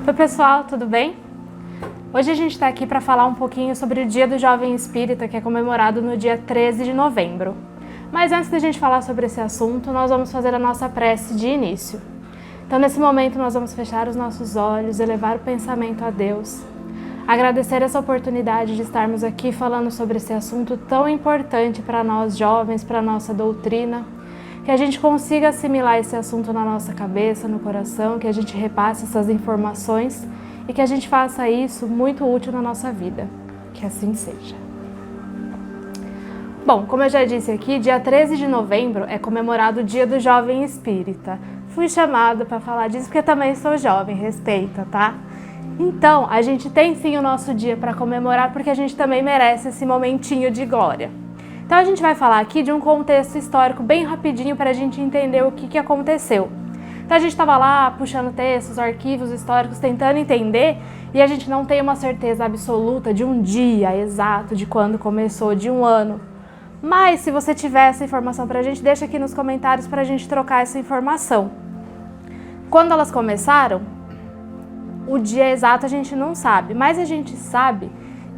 Oi pessoal, tudo bem? Hoje a gente está aqui para falar um pouquinho sobre o Dia do Jovem Espírita, que é comemorado no dia 13 de novembro. Mas antes da gente falar sobre esse assunto, nós vamos fazer a nossa prece de início. Então nesse momento nós vamos fechar os nossos olhos, elevar o pensamento a Deus, agradecer essa oportunidade de estarmos aqui falando sobre esse assunto tão importante para nós jovens, para a nossa doutrina, que a gente consiga assimilar esse assunto na nossa cabeça, no coração, que a gente repasse essas informações e que a gente faça isso muito útil na nossa vida. Que assim seja. Bom, como eu já disse aqui, dia 13 de novembro é comemorado o Dia do Jovem Espírita. Fui chamada para falar disso porque eu também sou jovem, respeita, tá? Então, a gente tem sim o nosso dia para comemorar porque a gente também merece esse momentinho de glória. Então a gente vai falar aqui de um contexto histórico bem rapidinho para a gente entender o que aconteceu. Então a gente estava lá puxando textos, arquivos históricos, tentando entender e a gente não tem uma certeza absoluta de um dia exato, de quando começou, de um ano. Mas se você tiver essa informação para a gente, deixa aqui nos comentários para a gente trocar essa informação. Quando elas começaram, o dia exato a gente não sabe, mas a gente sabe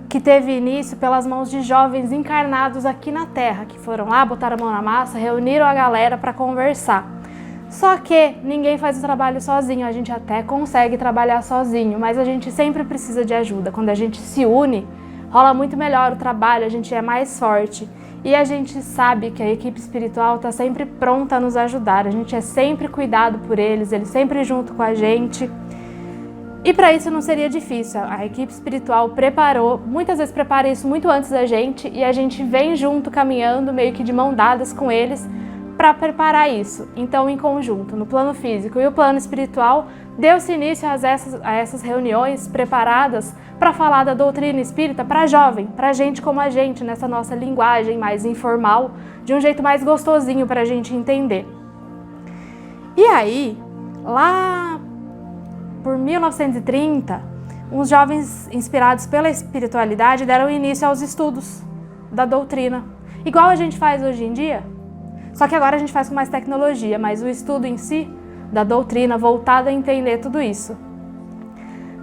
que teve início pelas mãos de jovens encarnados aqui na Terra, que foram lá, botaram a mão na massa, reuniram a galera para conversar. Só que ninguém faz o trabalho sozinho, a gente até consegue trabalhar sozinho, mas a gente sempre precisa de ajuda. Quando a gente se une, rola muito melhor o trabalho, a gente é mais forte. E a gente sabe que a equipe espiritual está sempre pronta a nos ajudar, a gente é sempre cuidado por eles sempre junto com a gente. E para isso não seria difícil, a equipe espiritual preparou, muitas vezes prepara isso muito antes da gente e a gente vem junto caminhando, meio que de mão dadas com eles para preparar isso. Então, em conjunto, no plano físico e o plano espiritual, deu-se início a essas reuniões preparadas para falar da doutrina espírita para jovem, para gente como a gente, nessa nossa linguagem mais informal, de um jeito mais gostosinho para a gente entender. E aí, lá por 1930, uns jovens inspirados pela espiritualidade deram início aos estudos da doutrina, igual a gente faz hoje em dia, só que agora a gente faz com mais tecnologia, mas o estudo em si, da doutrina, voltado a entender tudo isso.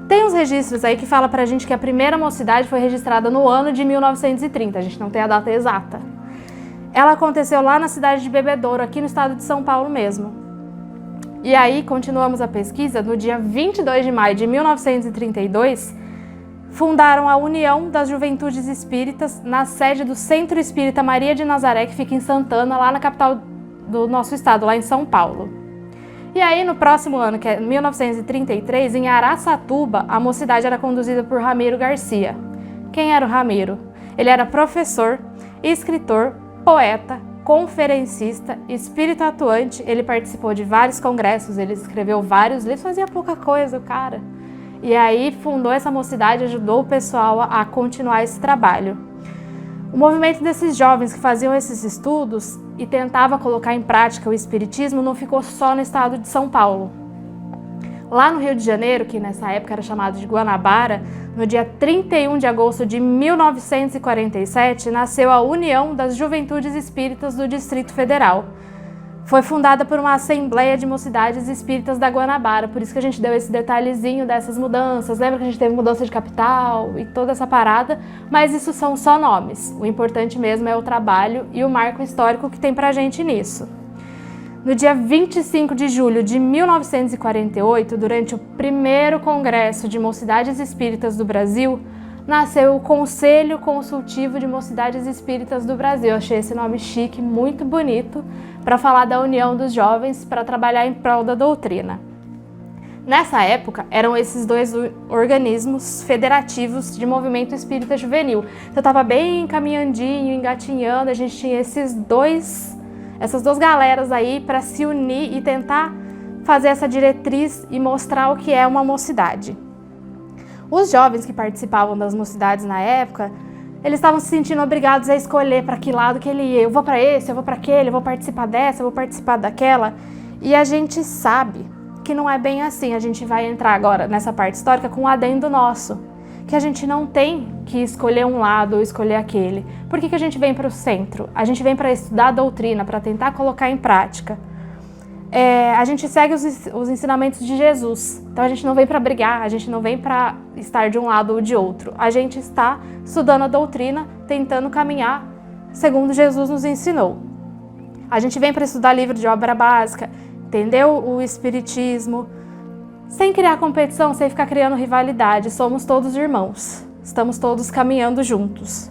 Tem uns registros aí que fala pra gente que a primeira mocidade foi registrada no ano de 1930, a gente não tem a data exata. Ela aconteceu lá na cidade de Bebedouro, aqui no estado de São Paulo mesmo. E aí, continuamos a pesquisa, no dia 22 de maio de 1932, fundaram a União das Juventudes Espíritas na sede do Centro Espírita Maria de Nazaré, que fica em Santana, lá na capital do nosso estado, lá em São Paulo. E aí, no próximo ano, que é 1933, em Araçatuba, a mocidade era conduzida por Ramiro Garcia. Quem era o Ramiro? Ele era professor, escritor, poeta, conferencista, espírito atuante, ele participou de vários congressos, ele escreveu vários livros, fazia pouca coisa, o cara. E aí fundou essa mocidade, ajudou o pessoal a continuar esse trabalho. O movimento desses jovens que faziam esses estudos e tentava colocar em prática o espiritismo não ficou só no estado de São Paulo. Lá no Rio de Janeiro, que nessa época era chamado de Guanabara, no dia 31 de agosto de 1947, nasceu a União das Juventudes Espíritas do Distrito Federal. Foi fundada por uma Assembleia de Mocidades Espíritas da Guanabara, por isso que a gente deu esse detalhezinho dessas mudanças. Lembra que a gente teve mudança de capital e toda essa parada? Mas isso são só nomes. O importante mesmo é o trabalho e o marco histórico que tem pra gente nisso. No dia 25 de julho de 1948, durante o primeiro Congresso de Mocidades Espíritas do Brasil, nasceu o Conselho Consultivo de Mocidades Espíritas do Brasil. Eu achei esse nome chique, muito bonito, para falar da união dos jovens para trabalhar em prol da doutrina. Nessa época, eram esses dois organismos federativos de movimento espírita juvenil. Então estava bem caminhandinho, engatinhando, a gente tinha essas duas galeras aí para se unir e tentar fazer essa diretriz e mostrar o que é uma mocidade. Os jovens que participavam das mocidades na época, eles estavam se sentindo obrigados a escolher para que lado que ele ia. Eu vou para esse, eu vou para aquele, eu vou participar dessa, eu vou participar daquela. E a gente sabe que não é bem assim. A gente vai entrar agora nessa parte histórica com um adendo nosso, que a gente não tem que escolher um lado ou escolher aquele. Por que a gente vem para o centro? A gente vem para estudar a doutrina, para tentar colocar em prática. a gente segue os ensinamentos de Jesus. Então a gente não vem para brigar, a gente não vem para estar de um lado ou de outro. A gente está estudando a doutrina, tentando caminhar segundo Jesus nos ensinou. A gente vem para estudar livro de obra básica, entender o Espiritismo, sem criar competição, sem ficar criando rivalidade. Somos todos irmãos, estamos todos caminhando juntos.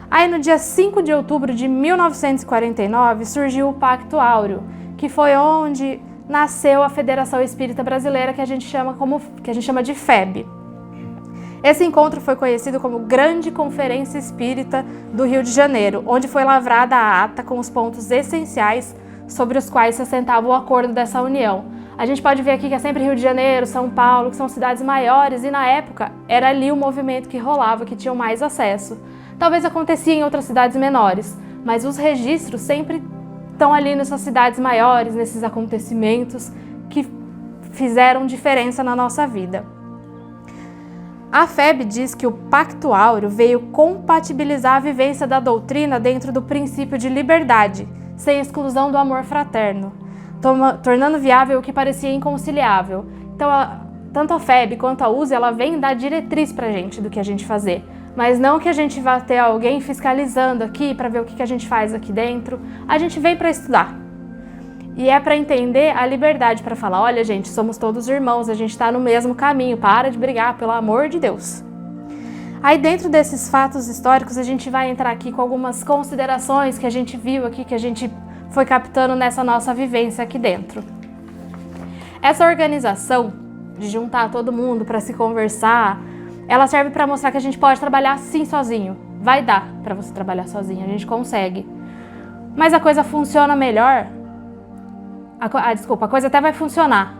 Aí no dia 5 de outubro de 1949 surgiu o Pacto Áureo, que foi onde nasceu a Federação Espírita Brasileira, que a gente chama de FEB. Esse encontro foi conhecido como Grande Conferência Espírita do Rio de Janeiro, onde foi lavrada a ata com os pontos essenciais sobre os quais se assentava o acordo dessa união. A gente pode ver aqui que é sempre Rio de Janeiro, São Paulo, que são cidades maiores, e na época era ali o movimento que rolava, que tinham mais acesso. Talvez acontecia em outras cidades menores, mas os registros sempre estão ali nessas cidades maiores, nesses acontecimentos que fizeram diferença na nossa vida. A FEB diz que o Pacto Áureo veio compatibilizar a vivência da doutrina dentro do princípio de liberdade, sem exclusão do amor fraterno, tornando viável o que parecia inconciliável. Então, tanto a FEB quanto a USE, ela vem dar diretriz pra gente do que a gente fazer, mas não que a gente vá ter alguém fiscalizando aqui para ver o que a gente faz aqui dentro. A gente vem para estudar. E é para entender a liberdade, para falar, olha gente, somos todos irmãos, a gente está no mesmo caminho, para de brigar, pelo amor de Deus. Aí dentro desses fatos históricos, a gente vai entrar aqui com algumas considerações que a gente viu aqui, que a gente foi captando nessa nossa vivência aqui dentro. Essa organização de juntar todo mundo para se conversar, ela serve para mostrar que a gente pode trabalhar sim sozinho. Vai dar para você trabalhar sozinho, a gente consegue. Mas a coisa funciona melhor. A coisa até vai funcionar.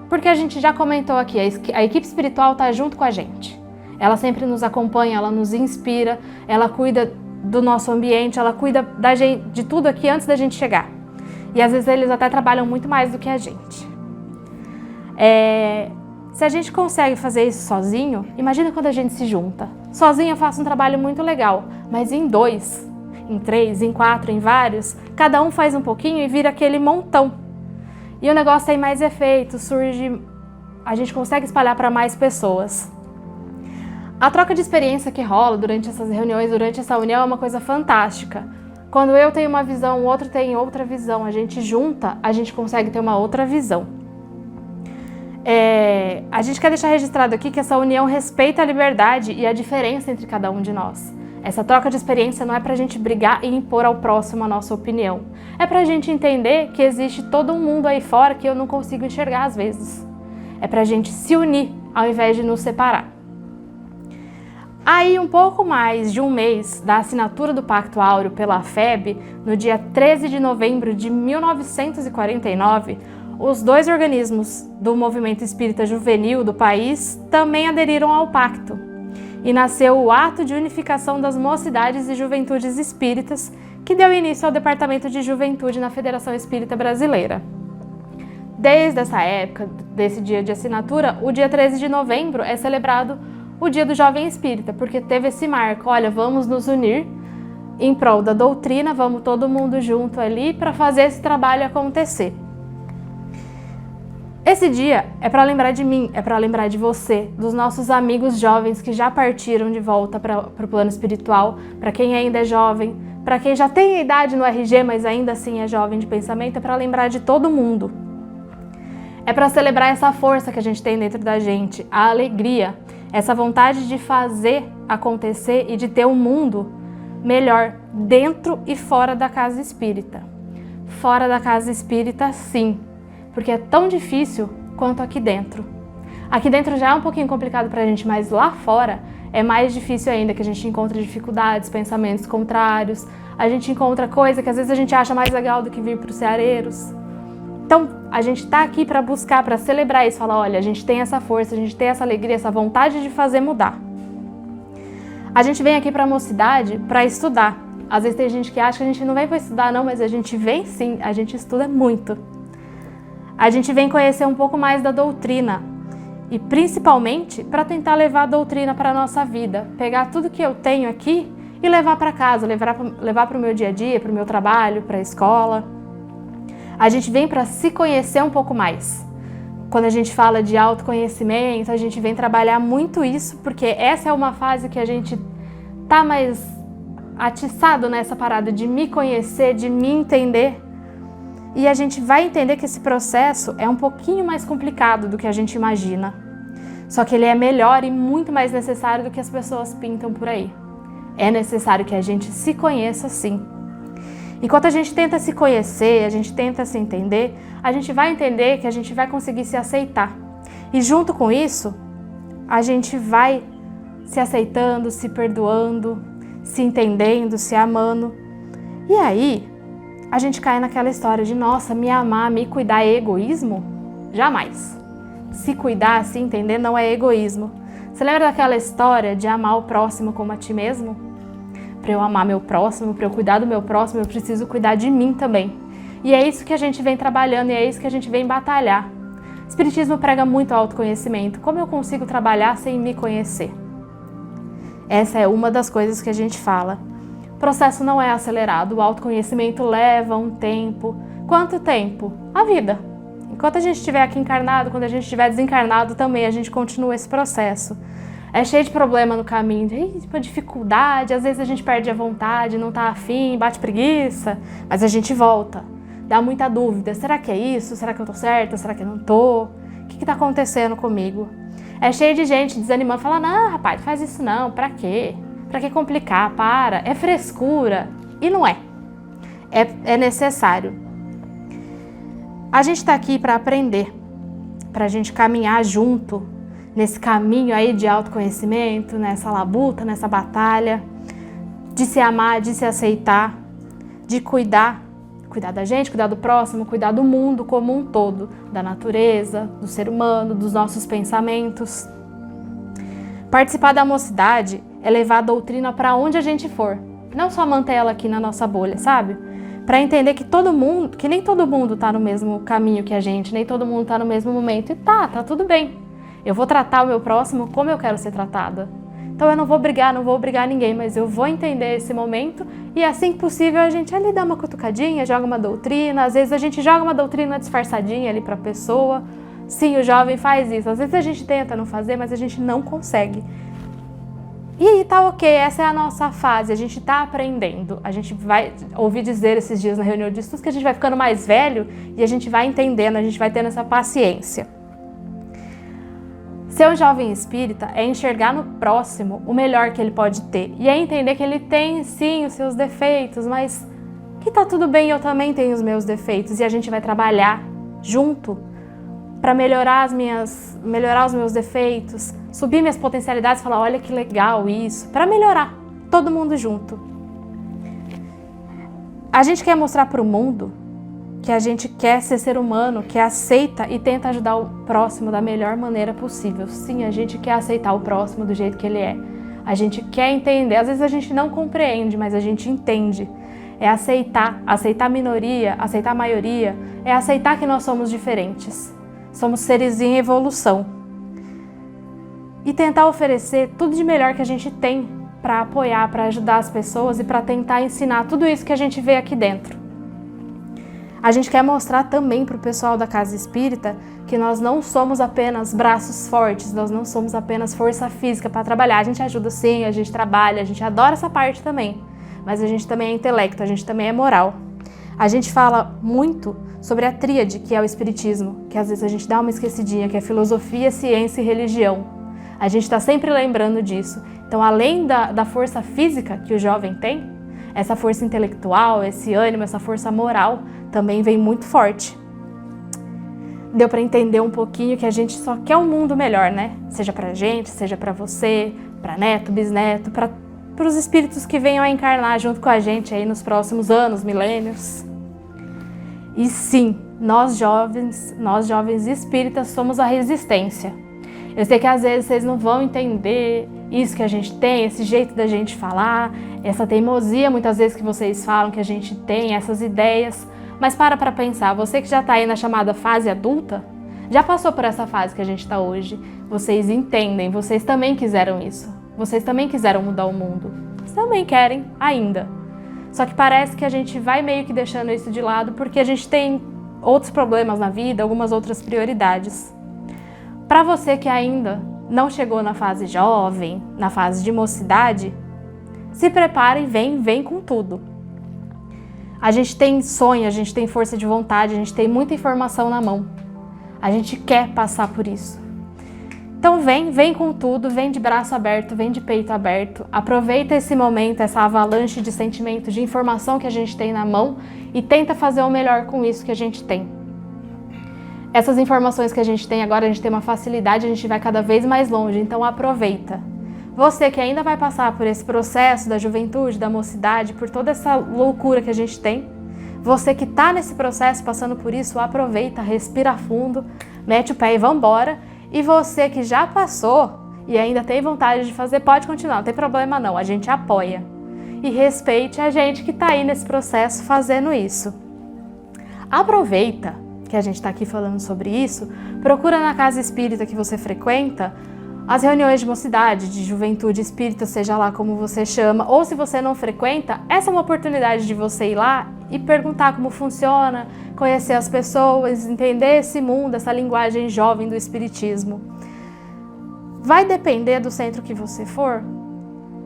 Porque a gente já comentou aqui, a equipe espiritual está junto com a gente. Ela sempre nos acompanha, ela nos inspira, ela cuida do nosso ambiente, ela cuida da gente, de tudo aqui antes da gente chegar. E às vezes eles até trabalham muito mais do que a gente. Se a gente consegue fazer isso sozinho, imagina quando a gente se junta. Sozinho eu faço um trabalho muito legal, mas em 2, em 3, em 4, em vários, cada um faz um pouquinho e vira aquele montão. E o negócio tem mais efeito, a gente consegue espalhar para mais pessoas. A troca de experiência que rola durante essas reuniões, durante essa união, é uma coisa fantástica. Quando eu tenho uma visão, o outro tem outra visão, a gente junta, a gente consegue ter uma outra visão. A gente quer deixar registrado aqui que essa união respeita a liberdade e a diferença entre cada um de nós. Essa troca de experiência não é pra gente brigar e impor ao próximo a nossa opinião. É pra gente entender que existe todo um mundo aí fora que eu não consigo enxergar às vezes. É pra gente se unir ao invés de nos separar. Aí, um pouco mais de um mês da assinatura do Pacto Áureo pela FEB, no dia 13 de novembro de 1949, os 2 organismos do movimento espírita juvenil do país também aderiram ao pacto. E nasceu o Ato de Unificação das Mocidades e Juventudes Espíritas, que deu início ao Departamento de Juventude na Federação Espírita Brasileira. Desde essa época, desse dia de assinatura, o dia 13 de novembro é celebrado o Dia do Jovem Espírita, porque teve esse marco, olha, vamos nos unir em prol da doutrina, vamos todo mundo junto ali para fazer esse trabalho acontecer. Esse dia é para lembrar de mim, é para lembrar de você, dos nossos amigos jovens que já partiram de volta para o plano espiritual, para quem ainda é jovem, para quem já tem a idade no RG, mas ainda assim é jovem de pensamento, é para lembrar de todo mundo. É para celebrar essa força que a gente tem dentro da gente, a alegria, essa vontade de fazer acontecer e de ter um mundo melhor dentro e fora da casa espírita. Fora da casa espírita, sim. Porque é tão difícil quanto aqui dentro. Aqui dentro já é um pouquinho complicado pra gente, mas lá fora é mais difícil ainda, que a gente encontra dificuldades, pensamentos contrários, a gente encontra coisa que às vezes a gente acha mais legal do que vir pros ceareiros. Então, a gente tá aqui para buscar, para celebrar isso, falar, olha, a gente tem essa força, a gente tem essa alegria, essa vontade de fazer mudar. A gente vem aqui pra mocidade para estudar. Às vezes tem gente que acha que a gente não vem para estudar não, mas a gente vem sim, a gente estuda muito. A gente vem conhecer um pouco mais da doutrina e principalmente para tentar levar a doutrina para a nossa vida, pegar tudo que eu tenho aqui e levar para casa, levar para o meu dia a dia, para o meu trabalho, para a escola. A gente vem para se conhecer um pouco mais. Quando a gente fala de autoconhecimento, a gente vem trabalhar muito isso, porque essa é uma fase que a gente tá mais atiçado nessa parada de me conhecer, de me entender. E a gente vai entender que esse processo é um pouquinho mais complicado do que a gente imagina. Só que ele é melhor e muito mais necessário do que as pessoas pintam por aí. É necessário que a gente se conheça sim. Enquanto a gente tenta se conhecer, a gente tenta se entender, a gente vai entender que a gente vai conseguir se aceitar. E junto com isso, a gente vai se aceitando, se perdoando, se entendendo, se amando. E aí, a gente cai naquela história de, nossa, me amar, me cuidar é egoísmo? Jamais. Se cuidar, se entender não é egoísmo. Você lembra daquela história de amar o próximo como a ti mesmo? Para eu amar meu próximo, para eu cuidar do meu próximo, eu preciso cuidar de mim também. E é isso que a gente vem trabalhando e é isso que a gente vem batalhar. O Espiritismo prega muito autoconhecimento. Como eu consigo trabalhar sem me conhecer? Essa é uma das coisas que a gente fala. O processo não é acelerado, o autoconhecimento leva um tempo. Quanto tempo? A vida. Enquanto a gente estiver aqui encarnado, quando a gente estiver desencarnado também, a gente continua esse processo. É cheio de problema no caminho, de dificuldade, às vezes a gente perde a vontade, não tá afim, bate preguiça, mas a gente volta. Dá muita dúvida, será que é isso? Será que eu tô certa? Será que eu não tô? O que tá acontecendo comigo? É cheio de gente desanimando, falando, não, rapaz, faz isso não, pra quê? Pra que complicar? Para, é frescura. E não é. É necessário. A gente tá aqui para aprender, pra gente caminhar junto nesse caminho aí de autoconhecimento, nessa labuta, nessa batalha, de se amar, de se aceitar, de cuidar da gente, cuidar do próximo, cuidar do mundo como um todo, da natureza, do ser humano, dos nossos pensamentos. Participar da mocidade é levar a doutrina para onde a gente for, não só manter ela aqui na nossa bolha, sabe? Para entender que que nem todo mundo tá no mesmo caminho que a gente, nem todo mundo tá no mesmo momento, e tá tudo bem. Eu vou tratar o meu próximo como eu quero ser tratada. Então eu não vou brigar ninguém, mas eu vou entender esse momento e assim que possível a gente ali dá uma cutucadinha, joga uma doutrina, às vezes a gente joga uma doutrina disfarçadinha ali para a pessoa. Sim, o jovem faz isso, às vezes a gente tenta não fazer, mas a gente não consegue. E tá ok, essa é a nossa fase, a gente tá aprendendo. A gente vai ouvir dizer esses dias na reunião de estudos que a gente vai ficando mais velho e a gente vai entendendo, a gente vai tendo essa paciência. Ser um jovem espírita é enxergar no próximo o melhor que ele pode ter. E é entender que ele tem, sim, os seus defeitos, mas que tá tudo bem, eu também tenho os meus defeitos. E a gente vai trabalhar junto para melhorar os meus defeitos, subir minhas potencialidades e falar, olha que legal isso, para melhorar, todo mundo junto. A gente quer mostrar para o mundo que a gente quer ser humano, que aceita e tenta ajudar o próximo da melhor maneira possível. Sim, a gente quer aceitar o próximo do jeito que ele é. A gente quer entender, às vezes a gente não compreende, mas a gente entende. É aceitar a minoria, aceitar a maioria, é aceitar que nós somos diferentes. Somos seres em evolução. E tentar oferecer tudo de melhor que a gente tem para apoiar, para ajudar as pessoas e para tentar ensinar tudo isso que a gente vê aqui dentro. A gente quer mostrar também para o pessoal da Casa Espírita que nós não somos apenas braços fortes, nós não somos apenas força física para trabalhar. A gente ajuda sim, a gente trabalha, a gente adora essa parte também, mas a gente também é intelecto, a gente também é moral. A gente fala muito sobre a tríade, que é o Espiritismo, que às vezes a gente dá uma esquecidinha, que é filosofia, ciência e religião. A gente está sempre lembrando disso. Então, além da força física que o jovem tem, essa força intelectual, esse ânimo, essa força moral também vem muito forte. Deu para entender um pouquinho que a gente só quer um mundo melhor, né? Seja pra gente, seja pra você, pra neto, bisneto, para os espíritos que venham a encarnar junto com a gente aí nos próximos anos, milênios. E sim, nós jovens espíritas somos a resistência. Eu sei que às vezes vocês não vão entender isso que a gente tem, esse jeito da gente falar, essa teimosia muitas vezes que vocês falam que a gente tem, essas ideias. Mas para pensar, você que já está aí na chamada fase adulta, já passou por essa fase que a gente está hoje, vocês entendem, vocês também quiseram isso. Vocês também quiseram mudar o mundo. Vocês também querem ainda. Só que parece que a gente vai meio que deixando isso de lado porque a gente tem outros problemas na vida, algumas outras prioridades. Para você que ainda não chegou na fase jovem, na fase de mocidade, se prepare e vem com tudo. A gente tem sonho, a gente tem força de vontade, a gente tem muita informação na mão. A gente quer passar por isso. Então vem com tudo, vem de braço aberto, vem de peito aberto. Aproveita esse momento, essa avalanche de sentimentos, de informação que a gente tem na mão e tenta fazer o melhor com isso que a gente tem. Essas informações que a gente tem agora, a gente tem uma facilidade, a gente vai cada vez mais longe, então aproveita. Você que ainda vai passar por esse processo da juventude, da mocidade, por toda essa loucura que a gente tem, você que está nesse processo, passando por isso, aproveita, respira fundo, mete o pé e vambora. E você que já passou e ainda tem vontade de fazer, pode continuar, não tem problema não, a gente apoia. E respeite a gente que está aí nesse processo fazendo isso. Aproveita que a gente está aqui falando sobre isso, procura na casa espírita que você frequenta, as reuniões de mocidade, de juventude espírita, seja lá como você chama, ou se você não frequenta, essa é uma oportunidade de você ir lá e perguntar como funciona, conhecer as pessoas, entender esse mundo, essa linguagem jovem do espiritismo. Vai depender do centro que você for,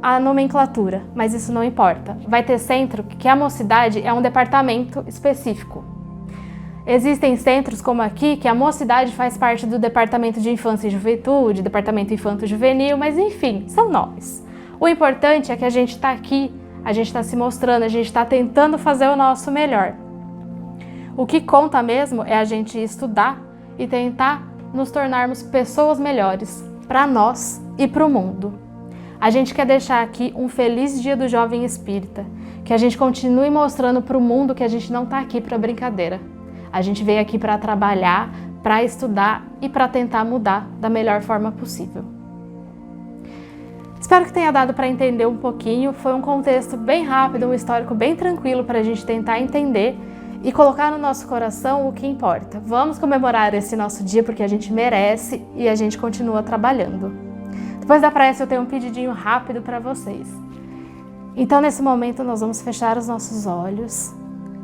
a nomenclatura, mas isso não importa. Vai ter centro que a mocidade é um departamento específico. Existem centros como aqui que a mocidade faz parte do departamento de infância e juventude, departamento infanto-juvenil, mas enfim, são nomes. O importante é que a gente está aqui, a gente está se mostrando, a gente está tentando fazer o nosso melhor. O que conta mesmo é a gente estudar e tentar nos tornarmos pessoas melhores para nós e para o mundo. A gente quer deixar aqui um feliz dia do jovem espírita, que a gente continue mostrando para o mundo que a gente não está aqui para brincadeira. A gente veio aqui para trabalhar, para estudar e para tentar mudar da melhor forma possível. Espero que tenha dado para entender um pouquinho. Foi um contexto bem rápido, um histórico bem tranquilo para a gente tentar entender e colocar no nosso coração o que importa. Vamos comemorar esse nosso dia porque a gente merece e a gente continua trabalhando. Depois da prece eu tenho um pedidinho rápido para vocês. Então nesse momento nós vamos fechar os nossos olhos,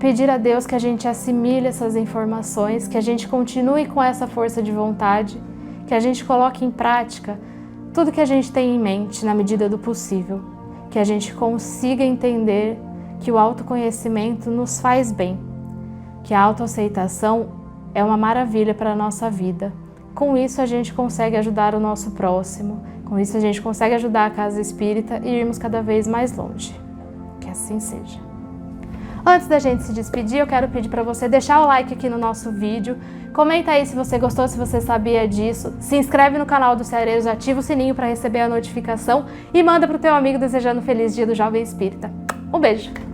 pedir a Deus que a gente assimile essas informações, que a gente continue com essa força de vontade, que a gente coloque em prática tudo que a gente tem em mente na medida do possível, que a gente consiga entender que o autoconhecimento nos faz bem, que a autoaceitação é uma maravilha para a nossa vida. Com isso a gente consegue ajudar o nosso próximo, com isso a gente consegue ajudar a casa espírita e irmos cada vez mais longe. Que assim seja. Antes da gente se despedir, eu quero pedir para você deixar o like aqui no nosso vídeo, comenta aí se você gostou, se você sabia disso, se inscreve no canal do Ceareiros, ativa o sininho para receber a notificação e manda para o teu amigo desejando um feliz dia do Jovem Espírita. Um beijo!